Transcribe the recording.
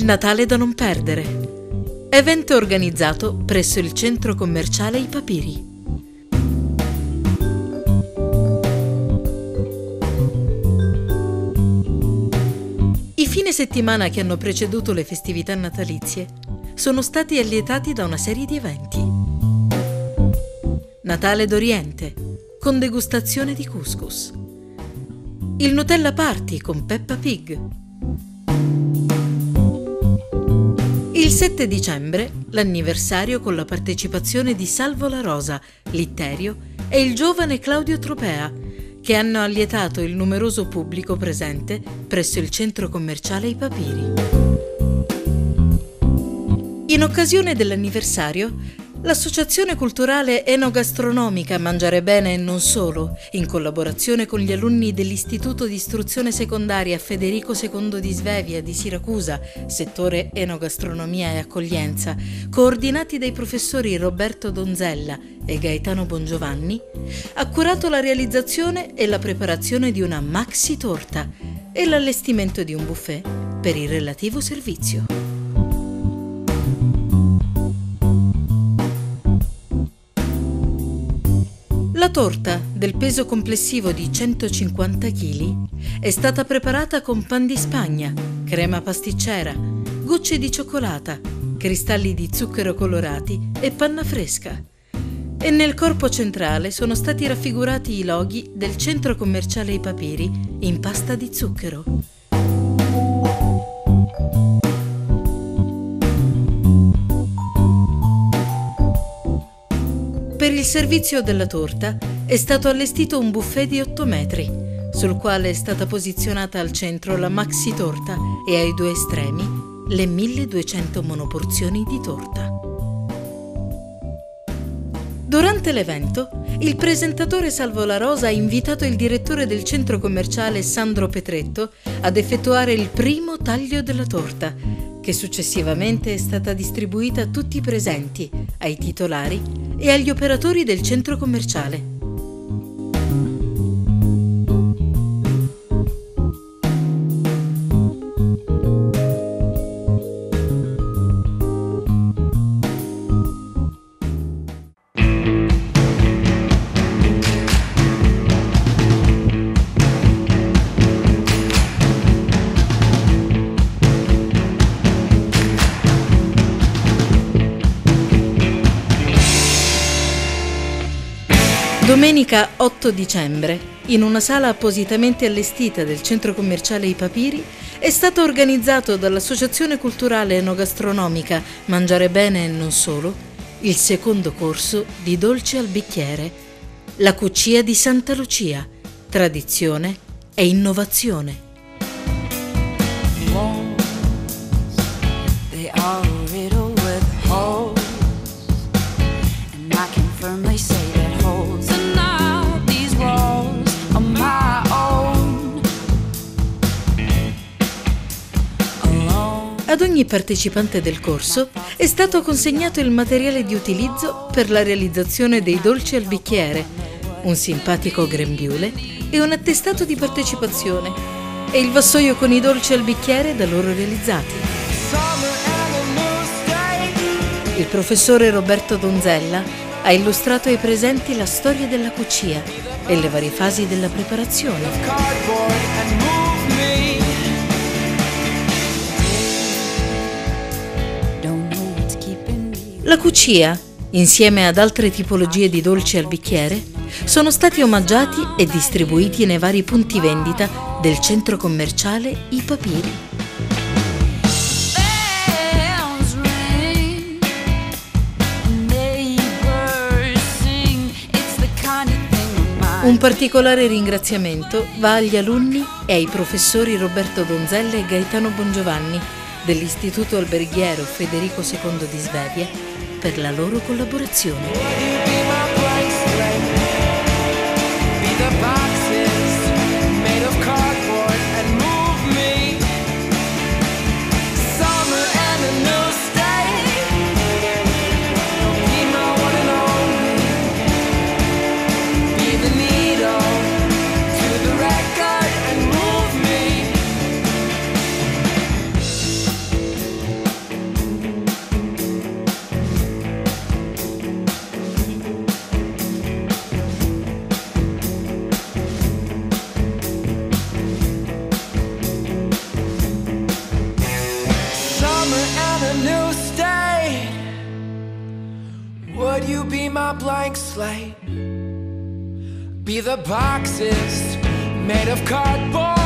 Natale da non perdere. Evento organizzato presso il centro commerciale I Papiri. I fine settimana che hanno preceduto le festività natalizie sono stati allietati da una serie di eventi. Natale d'Oriente, con degustazione di couscous. Il Nutella Party con Peppa Pig. Il 7 dicembre, l'anniversario con la partecipazione di Salvo La Rosa, Litterio e il giovane Claudio Tropea, che hanno allietato il numeroso pubblico presente presso il centro commerciale I Papiri. In occasione dell'anniversario, l'associazione culturale enogastronomica Mangiare Bene e non solo, in collaborazione con gli alunni dell'Istituto di Istruzione Secondaria Federico II di Svevia di Siracusa, settore enogastronomia e accoglienza, coordinati dai professori Roberto Donzella e Gaetano Bongiovanni, ha curato la realizzazione e la preparazione di una maxi torta e l'allestimento di un buffet per il relativo servizio. La torta, del peso complessivo di 150 kg, è stata preparata con pan di Spagna, crema pasticcera, gocce di cioccolata, cristalli di zucchero colorati e panna fresca. E nel corpo centrale sono stati raffigurati i loghi del centro commerciale I Papiri in pasta di zucchero. Per il servizio della torta è stato allestito un buffet di 8 metri, sul quale è stata posizionata al centro la maxi torta e ai due estremi le 1200 monoporzioni di torta. Durante l'evento, il presentatore Salvo La Rosa ha invitato il direttore del centro commerciale Sandro Petretto ad effettuare il primo taglio della torta, che successivamente è stata distribuita a tutti i presenti, ai titolari e agli operatori del centro commerciale. Domenica 8 dicembre, in una sala appositamente allestita del centro commerciale I Papiri, è stato organizzato dall'Associazione Culturale Enogastronomica Mangiare Bene e non solo il secondo corso di dolci al bicchiere, la cucia di Santa Lucia, tradizione e innovazione. Ad ogni partecipante del corso è stato consegnato il materiale di utilizzo per la realizzazione dei dolci al bicchiere, un simpatico grembiule e un attestato di partecipazione e il vassoio con i dolci al bicchiere da loro realizzati. Il professore Roberto Donzella ha illustrato ai presenti la storia della cucia e le varie fasi della preparazione. La cucia, insieme ad altre tipologie di dolci al bicchiere, sono stati omaggiati e distribuiti nei vari punti vendita del centro commerciale I Papiri. Un particolare ringraziamento va agli alunni e ai professori Roberto Donzella e Gaetano Bongiovanni dell'Istituto Alberghiero Federico II di Svevia per la loro collaborazione. you be my blank slate? Be the boxes made of cardboard